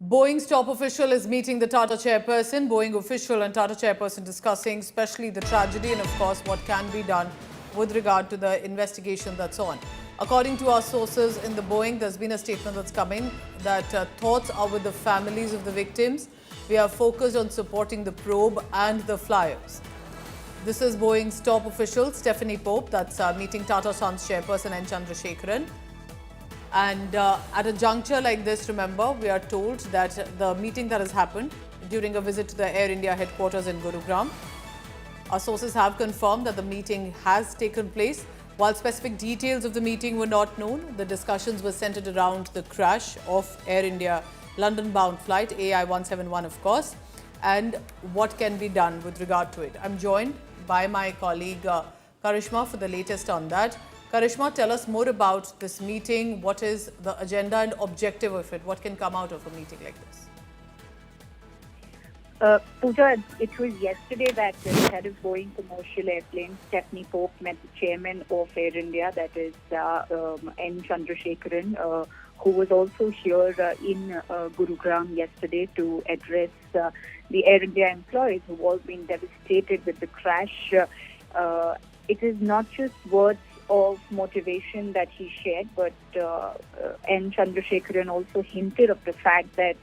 Boeing's top official is meeting the Tata chairperson. Boeing official and Tata chairperson discussing especially the tragedy and of course what can be done with regard to the investigation that's on. According to our sources in the Boeing, there's been a statement that's coming that thoughts are with the families of the victims. We are focused on supporting the probe and the flyers. This is Boeing's top official, Stephanie Pope, that's meeting Tata Sons chairperson and Chandrasekharan. And at a juncture like this, remember, we are told that the meeting that has happened during a visit to the Air India headquarters in Gurugram, our sources have confirmed that the meeting has taken place. While specific details of the meeting were not known, the discussions were centered around the crash of Air India London-bound flight AI-171, of course, and what can be done with regard to it. I'm joined by my colleague Karishma for the latest on that. Karishma, tell us more about this meeting. What is the agenda and objective of it? What can come out of a meeting like this? Pooja, it was yesterday that the head of Boeing Commercial Airplanes, Stephanie Pope, met the chairman of Air India, that is N. Chandrasekharan, who was also here in Gurugram yesterday to address the Air India employees who've all been devastated with the crash. It is not just words of motivation that he shared, but N. Chandrasekharan also hinted of the fact that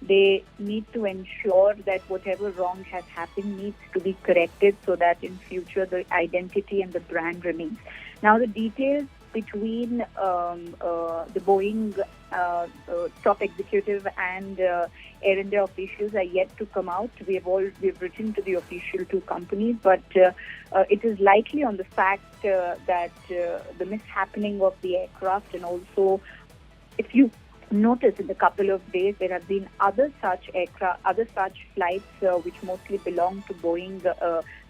they need to ensure that whatever wrong has happened needs to be corrected so that in future the identity and the brand remains. Now the details between the Boeing top executive and Air India officials are yet to come out. We've written to the official two companies, but it is likely on the fact that the mishappening of the aircraft, and also if you notice in a couple of days there have been other such flights which mostly belong to Boeing,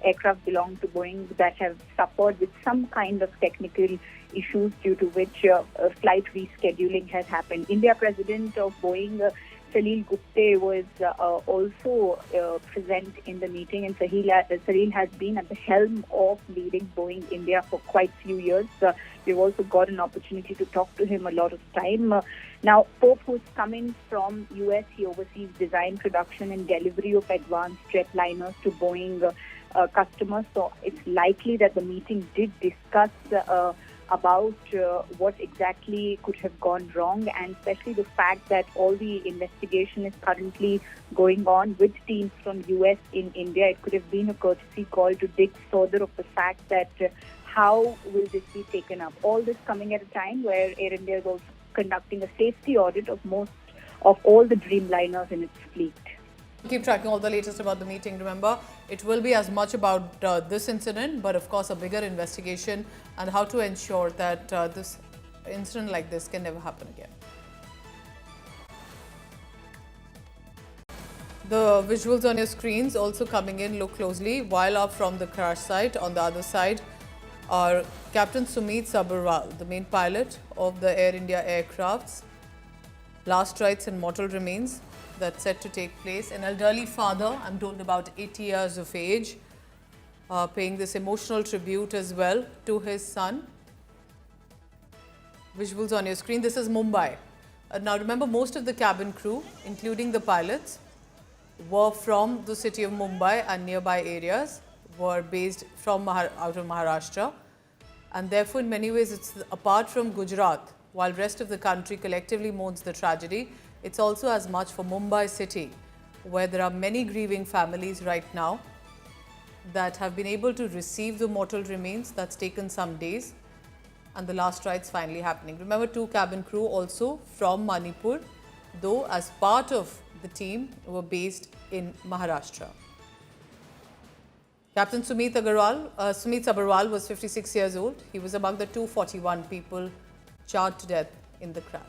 aircraft belong to Boeing, that have suffered with some kind of technical issues due to which flight rescheduling has happened. India President of Boeing, Salil Gupte, was also present in the meeting, and Salil has been at the helm of leading Boeing India for quite a few years. We've also got an opportunity to talk to him a lot of time. Now, Pope, who's coming from US, he oversees design, production and delivery of advanced Dreamliners to Boeing customers. So it's likely that the meeting did discuss about what exactly could have gone wrong, and especially the fact that all the investigation is currently going on with teams from US in India. It could have been a courtesy call to dig further of the fact that how will this be taken up. All this coming at a time where Air India is also conducting a safety audit of all the Dreamliners in its fleet. Keep tracking all the latest about the meeting. Remember, it will be as much about this incident, but of course a bigger investigation and how to ensure that this incident like this can never happen again. The visuals on your screens also coming in. Look closely. While up from the crash site, on the other side are Captain Sumit Sabharwal, the main pilot of the Air India aircrafts. Last rites and mortal remains that's set to take place. An elderly father, I'm told about 80 years of age, paying this emotional tribute as well to his son. Visuals on your screen. This is Mumbai. Now remember, most of the cabin crew, including the pilots, were from the city of Mumbai and nearby areas, were based from out of Maharashtra, and therefore in many ways it's apart from Gujarat. While rest of the country collectively mourns the tragedy, it's also as much for Mumbai city, where there are many grieving families right now that have been able to receive the mortal remains. That's taken some days, and the last rites finally happening. Remember, two cabin crew also from Manipur, though as part of the team were based in Maharashtra. Captain Sumit Sabharwal was 56 years old. He was among the 241 people charred to death in the crash.